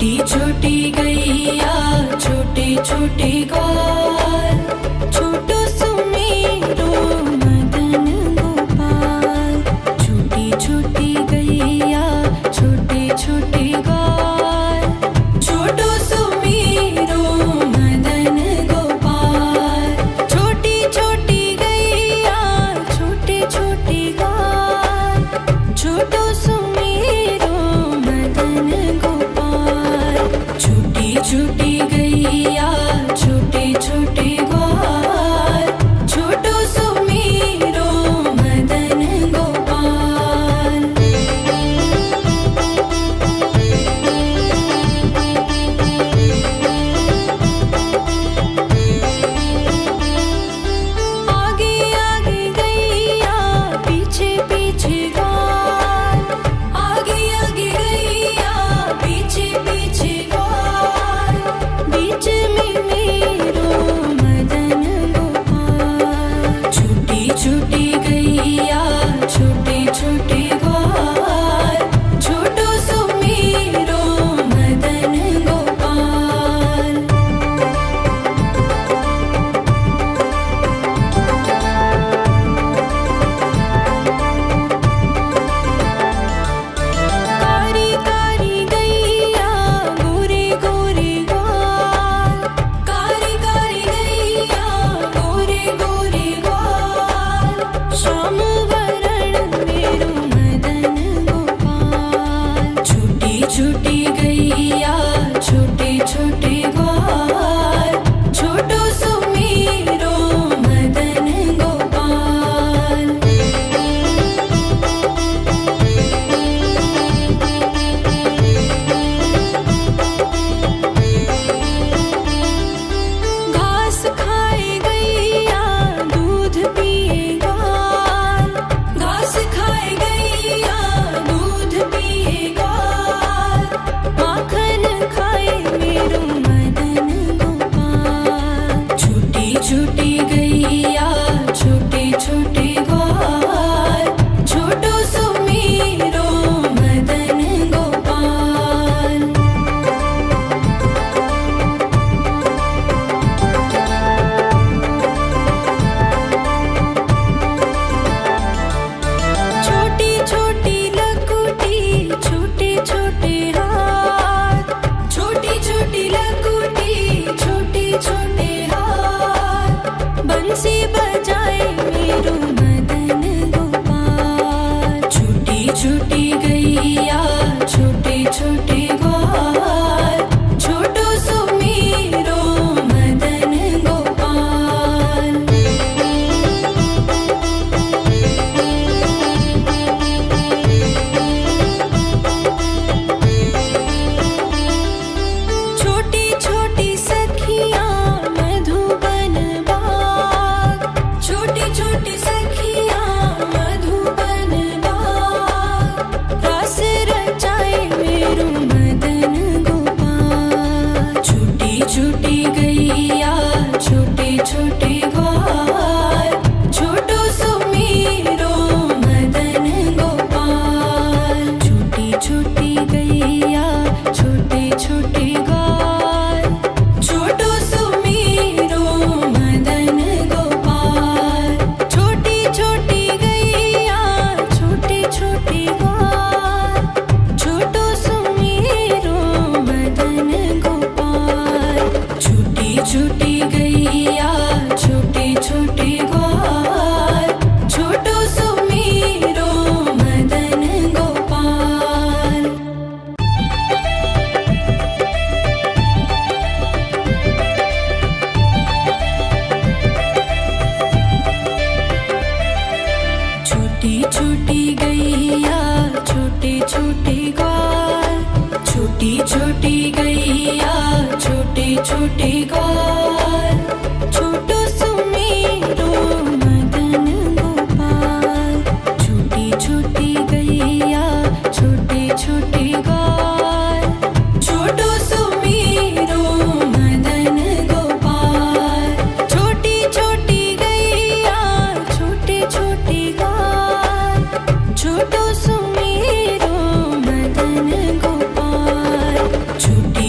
छोटी छोटी गैया छोटे छोटे ग्वाल, छोटो सुमेरो मदन गोपाल। छोटी छोटी गैया छोटे छोटे ग्वाल, छोटो सुमेरो मदन गोपाल। छोटी छोटी गैया छोटे छोटे ग्वाल, छोटो सुमेरो मदन गोपाल। छोटी छोटी गैया छोटे छोटे ग्वाल, छोटो सुमेरो मदन गोपाल। आगे आगे गैया पीछे पीछे ग्वाल, आगे आगे गैया पीछे पीछे ग्वाल। बीच में मेरो मदन गोपाल। छोटी छोटी गैया छोटे छोटे ग्वाल, छोटो सुमेरो मदन गोपाल। कारी कारी गैया गोरे गोरे ग्वाल, कारी कारी गैया गोरे गोरे ग्वाल। श्याम वरण मेरो मदन गोपाल। छोटी छोटी गैया छोटे छोटे ग्वाल, छोटो सुमेरो मदन गोपाल। घास खाए गैया दूध पिए ग्वाल, घास खाए गैया दूध पिए ग्वाल। माखन खाए मेरो मदन गोपाल। छोटी छोटी गैया छोटे छोटे ग्वाल, छोटो सुमेरो मदन गोपाल। छोटी छोटी लकुटी छोटे छोटे हाथ, छोटी छोटी लकुटी छोटे छोटे हाथ। बंसी बजाए मेरो मदन गोपाल। छोटी छोटी गैया छोटे छोटे ग्वाल, छोटो सुमेरो मदन गोपाल। छोटी छोटी सखियाँ मधुबन बाग, छोटी छोटी सखियाँ मधुबन बाग। रास रचाए मेरो मदन गोपाल। छोटी छोटी गैया छोटे छोटे ग्वाल, छोटो सुमेरो मदन गोपाल। छोटी छोटी गैया छोटे छोटे ग्वाल, छोटो सुमेरो मदन गोपाल। छोटी छोटी गैया छोटे छोटे ग्वाल, छोटो सुमेरो मदन गोपाल। छोटी छोटी गैया छोटे छोटे ग्वाल, छोटो सुमेरो मदन गोपाल। छोटी छोटी गैया छोटे छोटे ग्वाल, छोटी छोटी गैया छोटे छोटे ग्वाल, छोटो सुमेरो मदन गोपाल। छोटी छोटी गैया छोटे छोटे ग्वाल, छोटो सुमेरो मदन गोपाल। छोटी छोटी गैया छोटे छोटे ग्वाल, छोटो सुमेरो मदन गोपाल। छोटी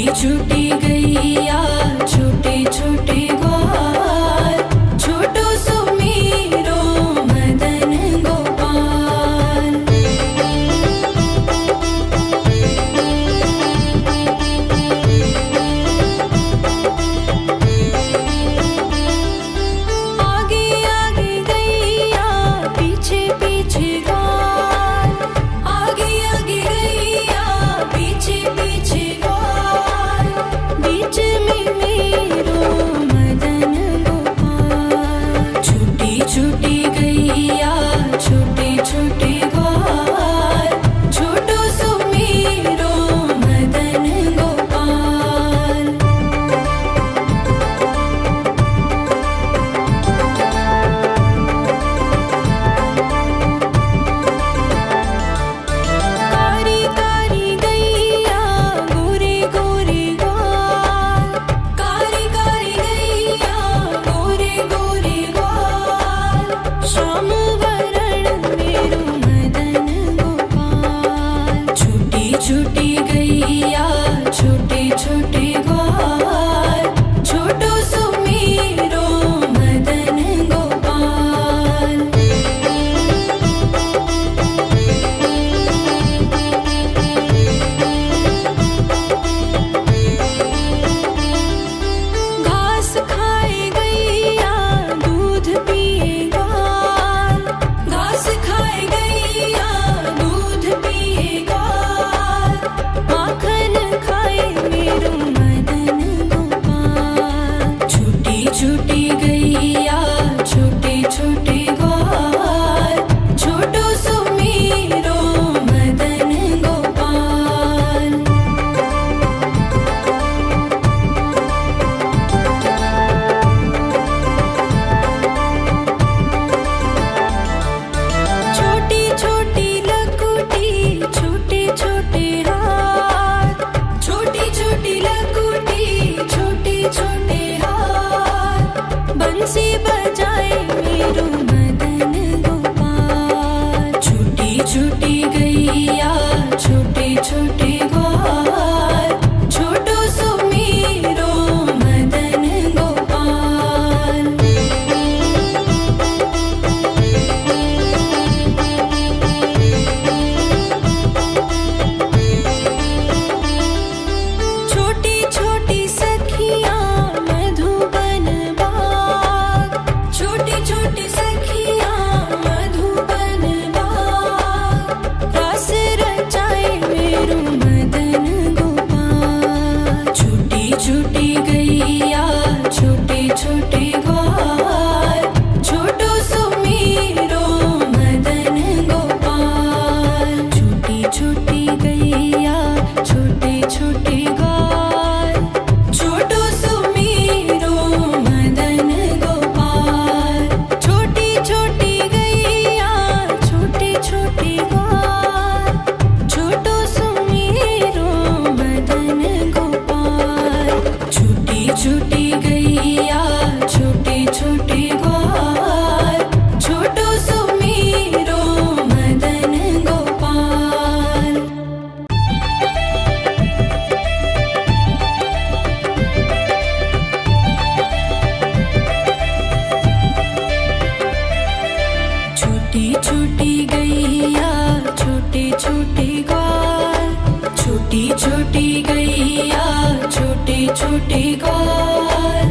छोटी छोटी सखियाँ मधुबन बाग, छोटी छोटी सखियाँ मधुबन बाग, रास रचाए मेरू मदन गोपाल। छोटी छोटी गैया छोटे छोटे ग्वाल, छोटो सुमीरो मदन गोपाल। छोटी छोटी गैया छोटे छोटे ग्वाल, छोटो सुमीरो मदन गोपाल। छोटी छोटी गैया छोटे छोटे ग्वाल, छोटो सुमीरो मदन गोपाल। छोटी छोटी गैया छोटे छोटे ग्वाल, छोटो सुमीरो मदन गोपाल। छोटी छोटी गैया छोटे छोटे ग्वाल, छोटी छोटी गैया छोटे छोटे ग्वाल,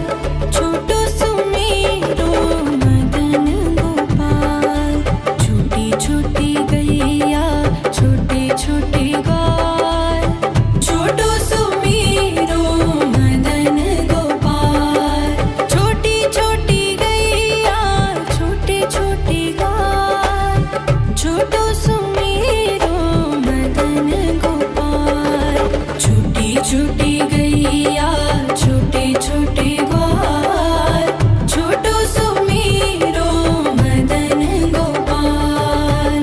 छोटो सुमीरो मदन गोपाल। छोटी छोटी गैया छोटे छोटे ग्वाल, छोटो सुमीरो मदन गोपाल। छोटी छोटी गैया छोटे छोटे ग्वाल, छोटो सुमीरो मदन गोपाल। छोटी छोटी गैया छोटे छोटे ग्वाल, छोटो सुमीरो मदन गोपाल।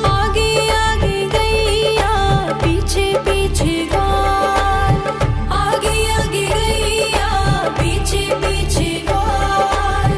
आगे आगे गैया पीछे पीछे ग्वाल, आगे आगे गैया पीछे पीछे ग्वाल,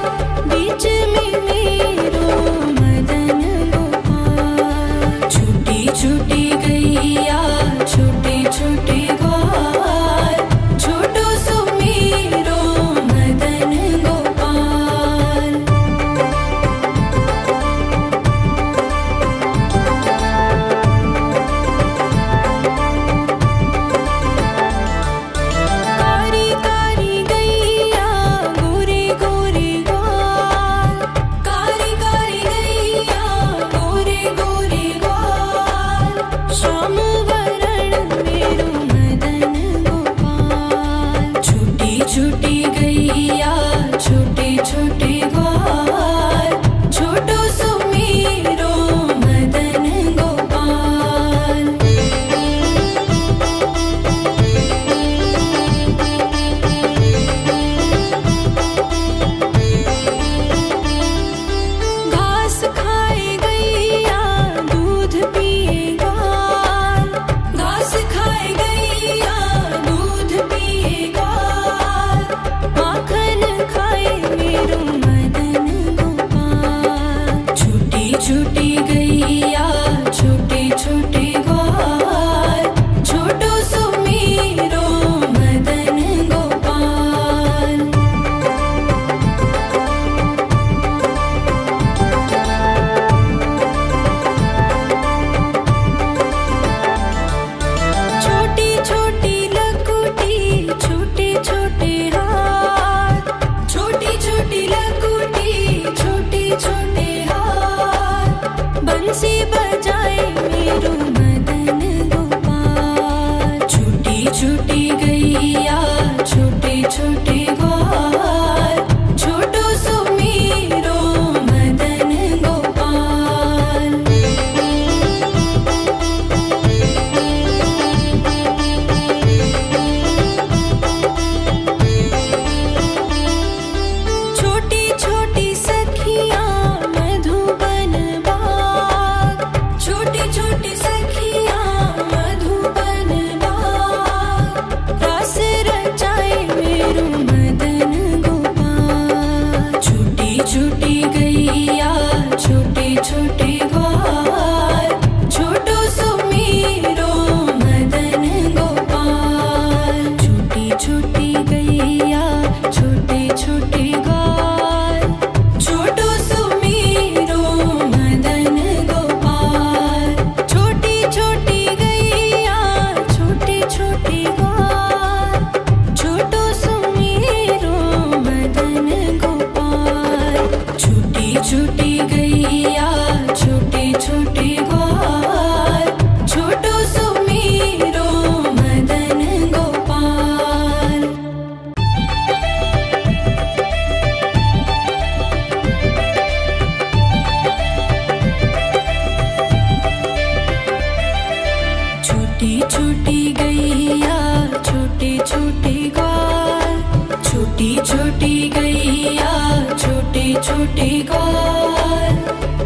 छोटे ग्वाल,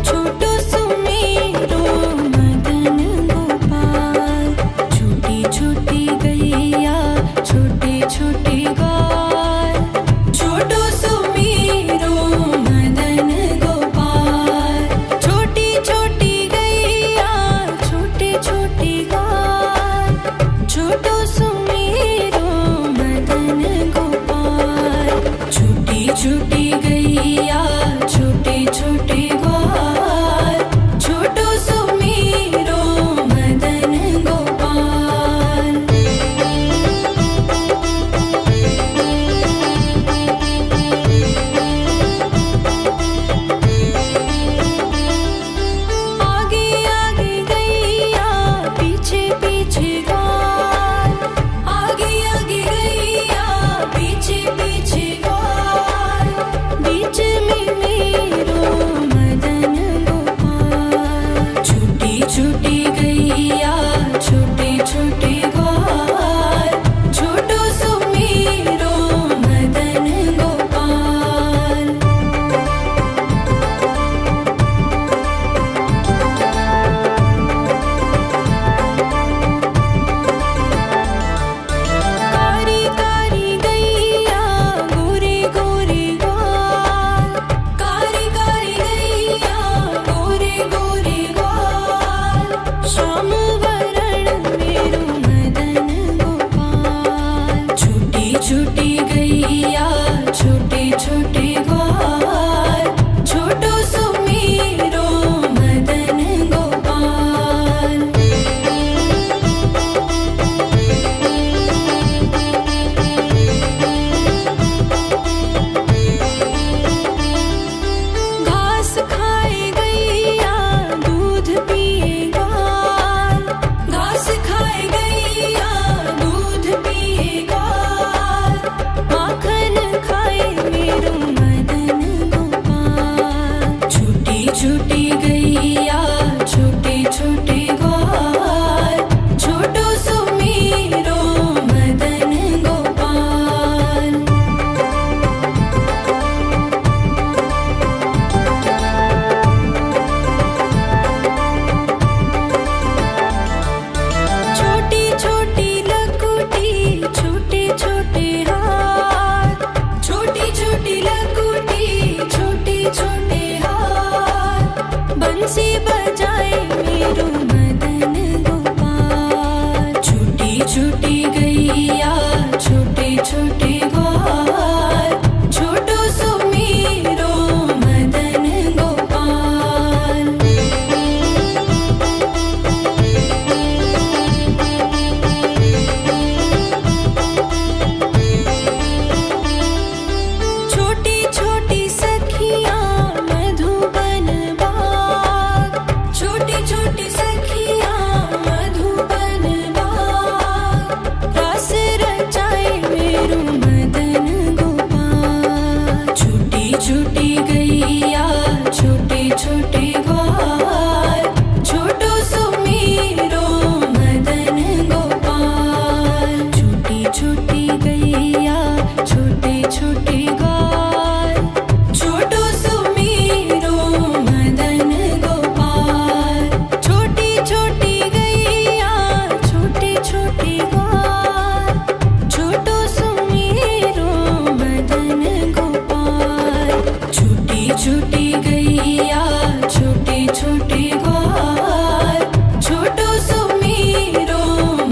छोटो सुमेरो मदन गोपाल। छोटी छोटी गैया छोटे छोटे ग्वाल, छोटो सुमेरो मदन गोपाल। छोटी छोटी गैया छोटे छोटे ग्वाल, छोटो सुमेरो मदन गोपाल। छोटी छोटी गैया छोटे छोटे ग्वाल, छोटो सुमेरो मदन गोपाल। आगे आगे गैया पीछे पीछे ग्वाल, आगे आगे गैया पीछे पीछे ग्वाल। बीच में मेरो मदन गोपाल। छोटी छोटी गैया छोटे छोटे ग्वाल, छोटो सुमेरो मदन गोपाल। कारी कारी गैया गोरे गोरे ग्वाल, कारी कारी गैया गोरे गोरे ग्वाल। श्याम वरण मेरो मदन गोपाल। छोटी छोटी गैया छोटे छोटे ग्वाल, छोटो सुमेरो मदन गोपाल। घास खाए गैया दूध पिए ग्वाल, घास खाए गैया दूध पिए ग्वाल। माखन खाए मेरो मदन गोपाल। छोटी छोटी गैया छोटे छोटे ग्वाल, छोटो सुमेरो मदन गोपाल। छोटी छोटी लकुटी छोटे छोटे हाथ, छोटी छोटी लकुटी छोटे छोटे हाथ। बंसी बजाए मेरो मदन गोपाल। छोटी छोटी गैया छोटे छोटे ग्वाल, छोटो सुमेरो मदन गोपाल। छोटी छोटी सखियाँ मधुबन बाग, छोटी छोटी सखियाँ मधुबन बाग। रास रचाए मेरो मदन गोपाल। छोटी छोटी गैया छोटे छोटे ग्वाल, छोटो सुमेरो मदन गोपाल। छोटी छोटी गैया छोटे छोटे ग्वाल, छोटो सुमेरो मदन गोपाल। छोटी छोटी गैया छोटे छोटे ग्वाल, छोटो सुमेरो मदन गोपाल। छोटी छोटी गैया छोटे छोटे ग्वाल, छोटो सुमेरो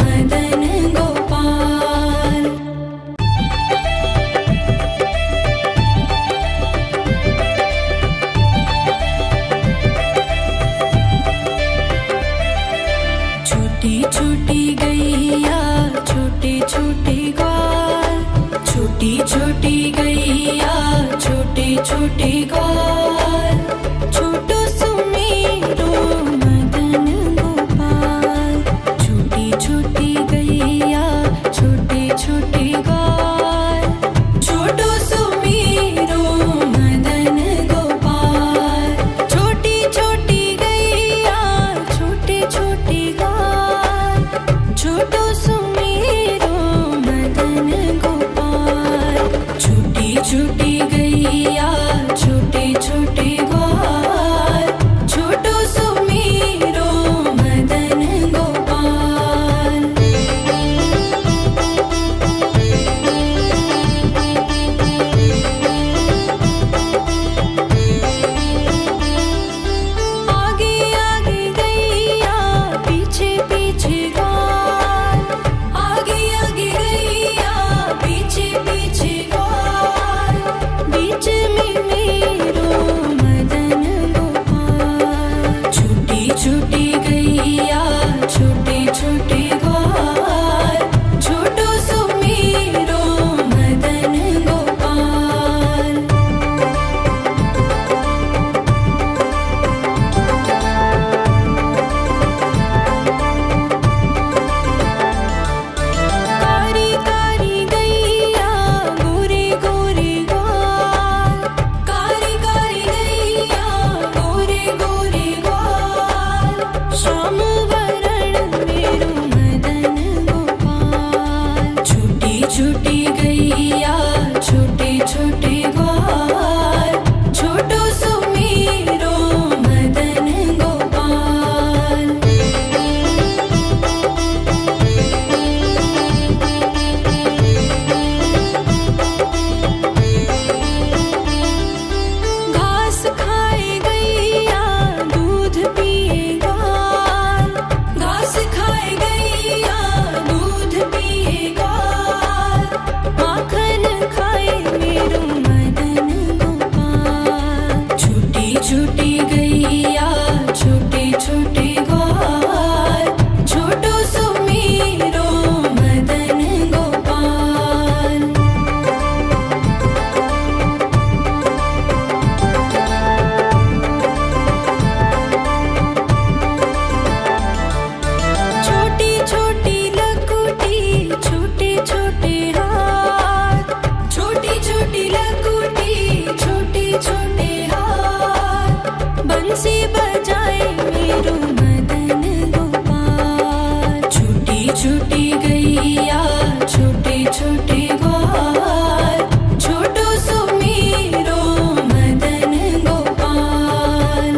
मदन गोपाल। छोटी छोटी गैया छोटे छोटे ग्वाल, छोटी छोटी गैया छोटे छोटे ग्वाल, छोटो सुमेरो मदन गोपाल। छोटी छोटी गैया छोटे छोटे ग्वाल, छोटो सुमेरो मदन गोपाल। छोटी छोटी गैया छोटे छोटे ग्वाल, छोटो सुमेरो मदन गोपाल। छोटी छोटी गैया छोटे छोटी गैया छोटे छोटे ग्वाल, छोटो सुमेरो मदन गोपाल। छोटी छोटी लकुटी छोटे छोटे हाथ, छोटी छोटी लकुटी छोटे छोटे हाथ, बंसी बजाए मेरो मदन गोपाल। छोटी छोटी गैया छोटे छोटे ग्वाल, छोटो सुमेरो मदन गोपाल।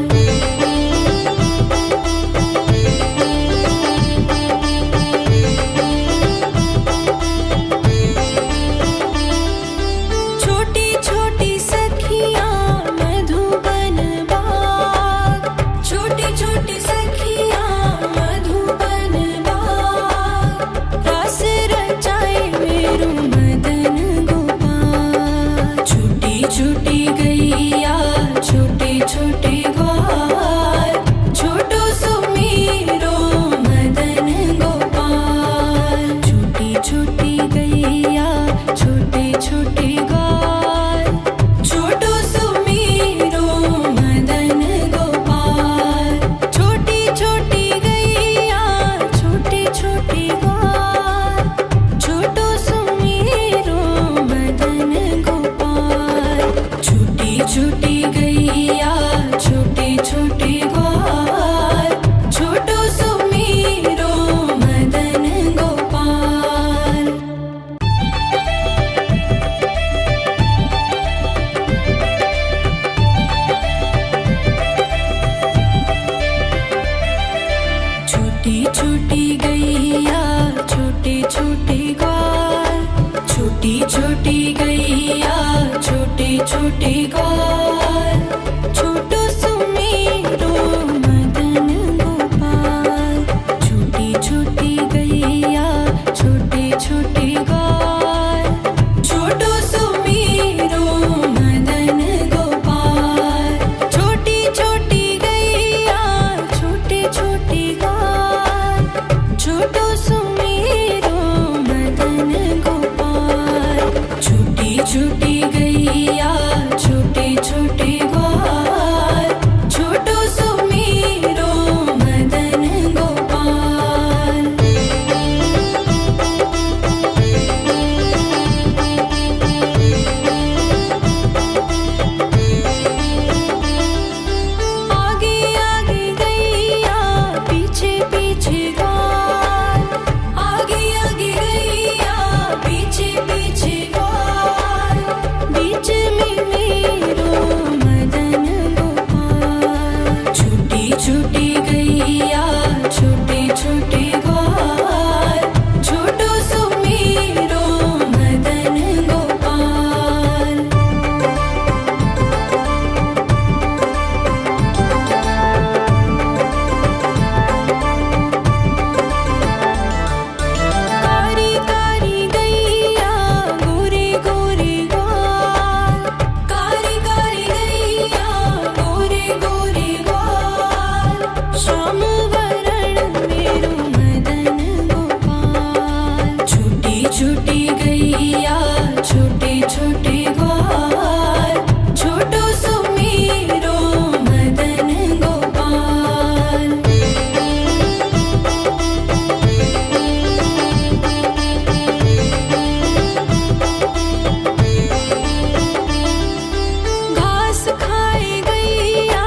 छोटी छोटी सखियाँ मधुबन बाग, छोटी छोटी सखियाँ मधुबन बाग, रास रचाए मेरो मदन गोपाल। छोटी छोटी गैया छोटे छोटे ग्वाल, छोटो सुमेरो मदन गोपाल। छोटी छोटी गैया छोटे छोटे ग्वाल, छोटो सुमेरो मदन गोपाल। छोटी छोटी गैया छोटे छोटे ग्वाल, छोटो सुमेरो मदन गोपाल। छोटी छोटी गैया छोटे छोटे ग्वाल, छोटो सुमेरो मदन गोपाल। छोटी छोटी गैया छोटे छोटे ग्वाल, छोटी छोटी गैया छोटे छोटे ग्वाल, छोटो सुमेरो मदन गोपाल। छोटी छोटी गैया छोटे छोटे ग्वाल, छोटो सुमेरो मदन गोपाल। छोटी छोटी गैया छोटे छोटे ग्वाल, छोटो सुमेरो मदन गोपाल। छोटी छोटी गैया छोटे छोटे ग्वाल, छोटो सुमेरो मदन गोपाल। आगे आगे गैया पीछे पीछे ग्वाल, आगे आगे गैया पीछे पीछे ग्वाल, बीच में मेरो मदन गोपाल। छोटी छोटी गैया छोटे छोटे ग्वाल, छोटो सुमेरो मदन गोपाल। कारी कारी गैया गोरे गोरे ग्वाल, कारी कारी गैया गोरे गोरे ग्वाल, श्याम वरण मेरो मदन गोपाल। छोटी छोटी गैया छोटे छोटे ग्वाल, छोटो सुमेरो मदन गोपाल। घास खाए गैया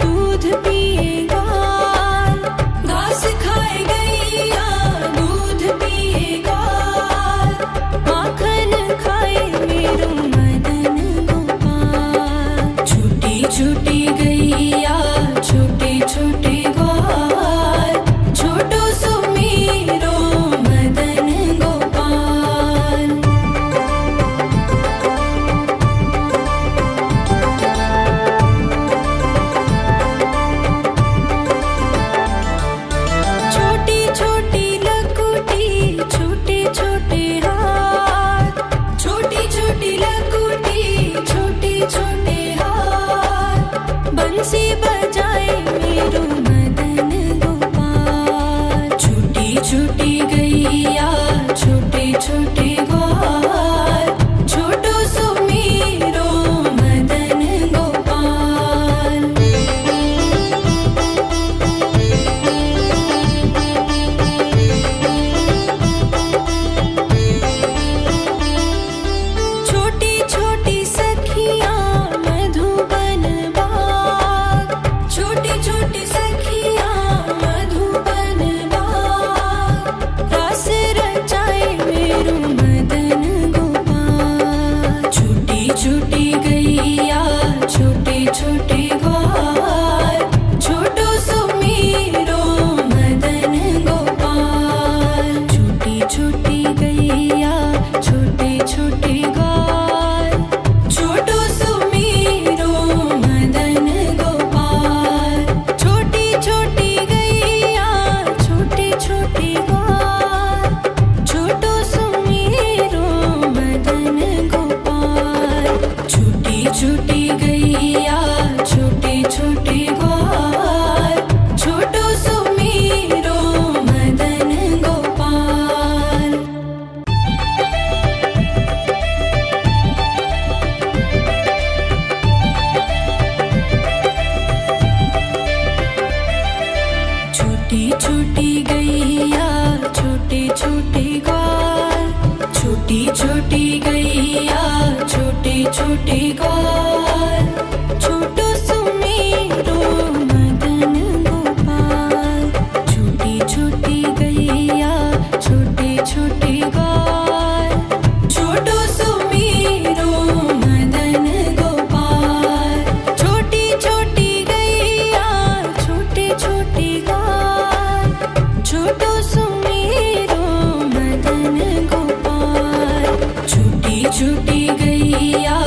दूध पिए ग्वाल, घास खाए गैया दूध पिए ग्वाल, माखन खाए मेरो मदन गोपाल। छोटी छोटी गैया छोटे छोटे ग्वाल, छोटो सुमेरो मदन गोपाल। छोटी छोटी लकुटी छोटे छोटे हाथ, छोटी छोटी लकुटी छोटे छोटे हाथ, छोटे ग्वाल, छोटो सुमेरो मदन गोपाल। छोटी छोटी गैया छोटे छोटे ग्वाल, छोटो सुमेरो मदन गोपाल। छोटी छोटी गैया छोटे छोटे ग्वाल, छोटो सुमेरो मदन गोपाल। छोटी छोटी गैया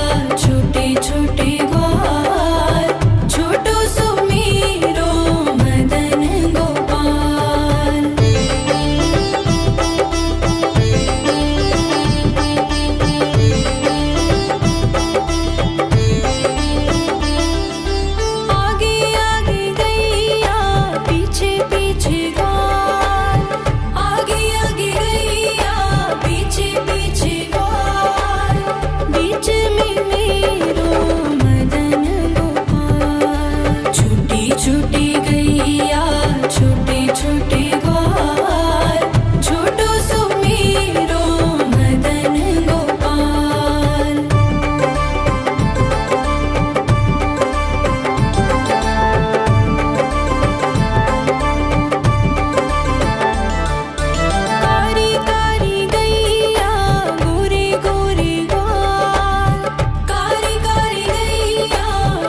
छोटे छोटे ग्वाल, छोटो सुमेरो मदन गोपाल। आगे आगे गैया पीछे पीछे ग्वाल, आगे आगे गैया पीछे पीछे ग्वाल। बीच में मेरो मदन गोपाल। छोटी छोटी गैया छोटे छोटे ग्वाल, छोटो सुमेरो मदन गोपाल। कारी कारी गैया गोरे गोरे ग्वाल, कारी कारी गैया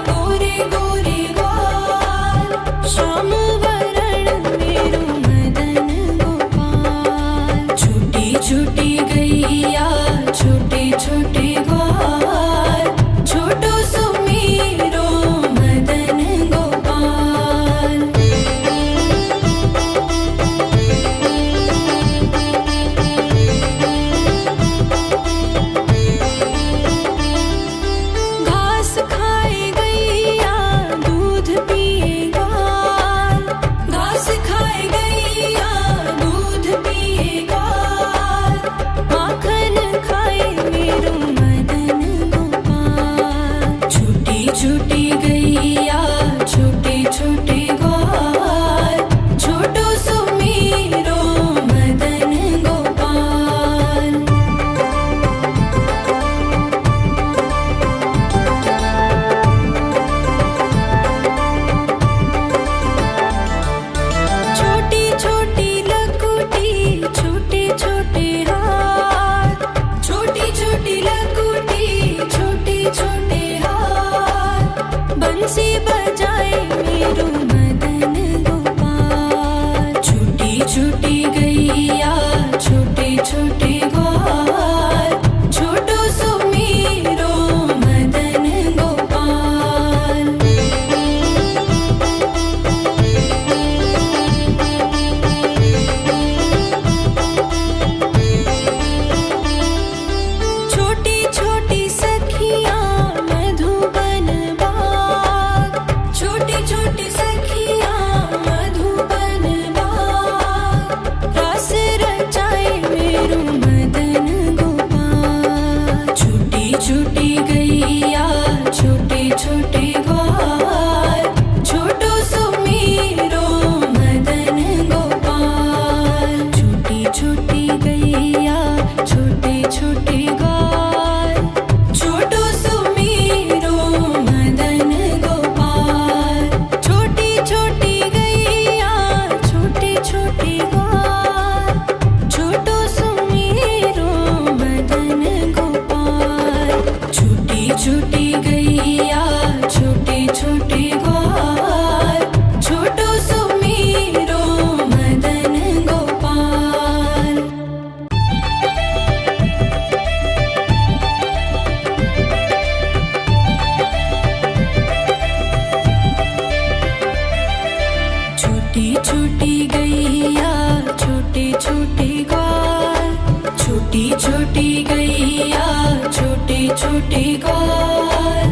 गोरे गोरे ग्वाल। श्याम वरण मेरो मदन गोपाल। छोटी छोटी गैया छोटे छोटे ग्वाल, छोटो सुमेरो मदन गोपाल। घास खाए गैया दूध पिए ग्वाल, घास खाए गैया दूध पिए ग्वाल। माखन खाए मेरो मदन गोपाल। छोटी छोटी गैया छोटे छोटे ग्वाल, छोटो सुमेरो मदन गोपाल। छोटी छोटी लकुटी छोटे छोटे हाथ, छोटी छोटी लकुटी छोटे छोटे हाथ। बंसी बजाए मेरो मदन गोपाल। छोटी छोटी गैया छोटे छोटे ग्वाल, छोटो सुमेरो मदन गोपाल। छोटी छोटी सखियाँ मधुबन बाग, छोटी छोटी सखियाँ मधुबन बाग। रास रचाए मेरो मदन गोपाल। छोटी छोटी गैया छोटे छोटे ग्वाल, छोटो सुमेरो मदन गोपाल। छोटी छोटी गैया छोटे छोटे ग्वाल, छोटो सुमेरो मदन गोपाल। छोटी छोटी गैया छोटे छोटे ग्वाल, छोटो सुमेरो मदन गोपाल। छोटी छोटी गैया छोटे छोटे ग्वाल, छोटो सुमेरो मदन गोपाल। छोटी छोटी गैया छोटे छोटे ग्वाल, छोटी छोटी गैया छोटे छोटे ग्वाल,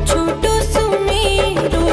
छोटो सुमेरो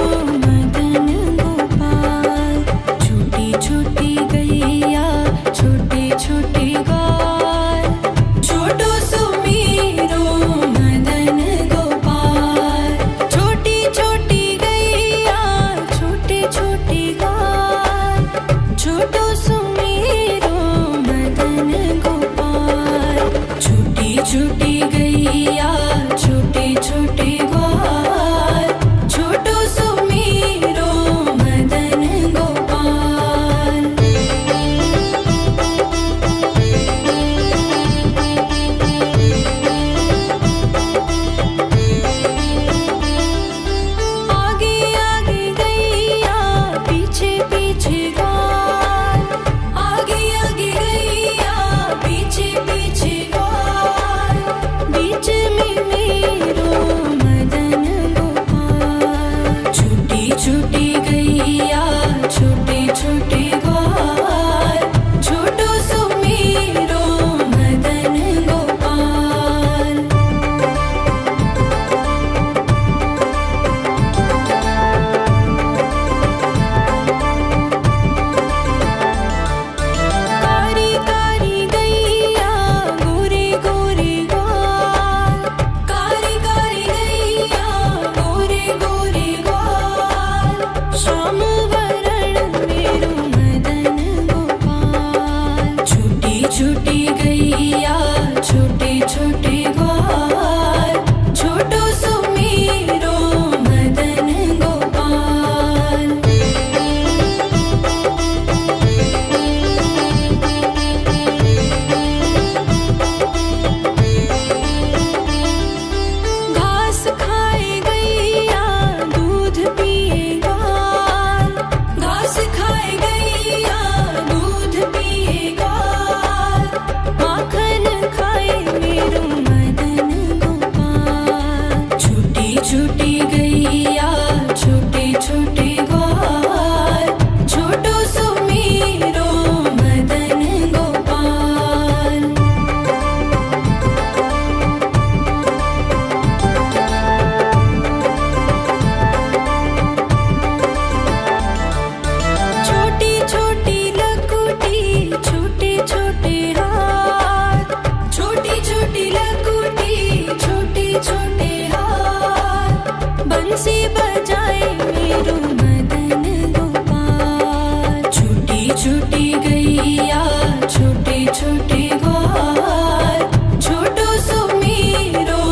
बंसी बजाए मेरो मदन गोपाल। छोटी छोटी गैया छोटे छोटे ग्वाल, छोटो सो मेरो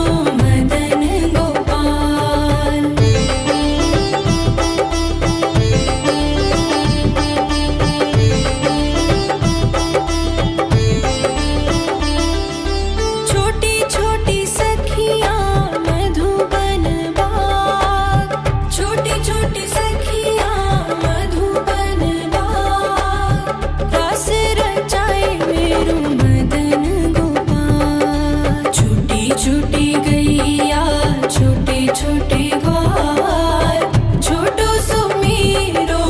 मदन गोपाल। छोटी छोटी सखियाँ मधुबन बाग, छोटी छोटी सखियाँ मधुबन बाग, रास रचाए मेरो मदन गोपाल। छोटी छोटी गैया छोटे छोटे ग्वाल, छोटो सो मेरो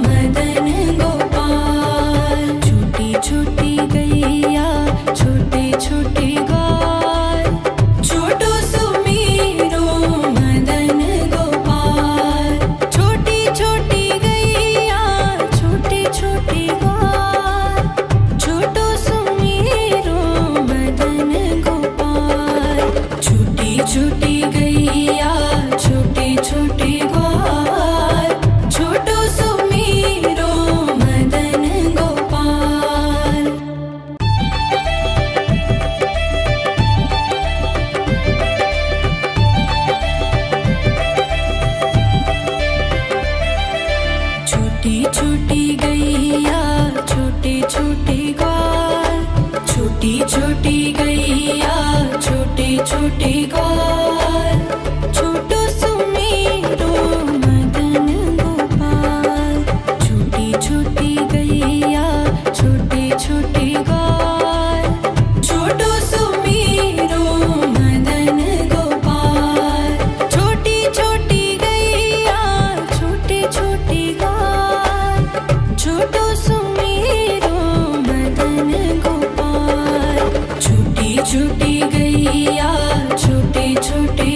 मदन गोपाल। छोटी छोटी गैया छोटे छोटे ग्वाल, छोटो सो मेरो मदन गोपाल। छोटी छोटी गैया छोटे छोटे ग्वाल, छोटो सो मेरो मदन गोपाल। छोटी छोटी गैया छोटे छोटे ग्वाल, छोटो सो मेरो मदन गोपाल। छोटी छोटी गैया छोटे छोटे ग्वाल, छोटी छोटी गैया छोटे छोटे ग्वाल, छोटो सो मेरो मदन गोपाल। छोटी छोटी गैया छोटे छोटे ग्वाल, छोटो सो मेरो मदन गोपाल। छोटी छोटी गैया छोटे छोटे ग्वाल, छोटो सो मेरो मदन गोपाल। छोटी छोटी गैया छोटे छोटे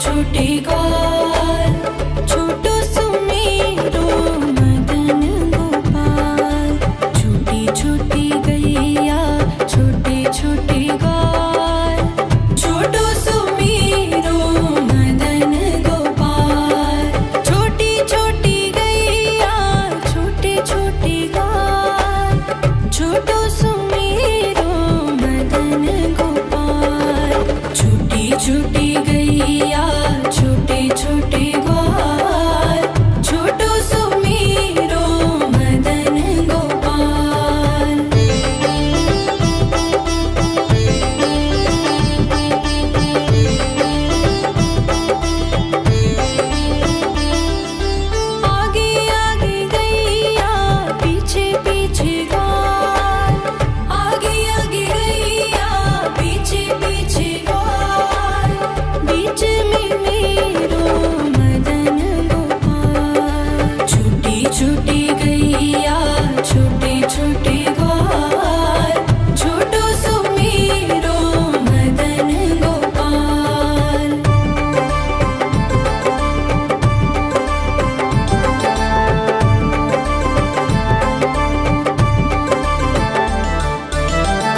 छोटे ग्वाल छोटो सुमेरो मदन गोपाल छोटी छोटी गैया छोटे छोटे ग्वाल छोटो सुमेरो मदन गोपाल छोटी छोटी गैया छोटे छोटे ग्वाल छोटो सुमेरो मदन गोपाल छोटी छोटी गैया छोटे छोटे ग्वाल छोटो सुमेरो मदन गोपाल आगे आगे गैया पीछे पीछे ग्वाल आगे आगे गैया पीछे पीछे ग्वाल बीच में मेरो मदन गोपाल छोटी छोटी गैया छोटे छोटे ग्वाल छोटो सुमेरो मदन गोपाल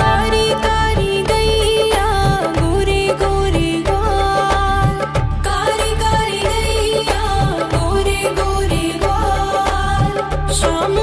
कारी कारी गैया गोरे गोरे ग्वाल कारी कारी गैया गोरे गोरे ग्वाल श्याम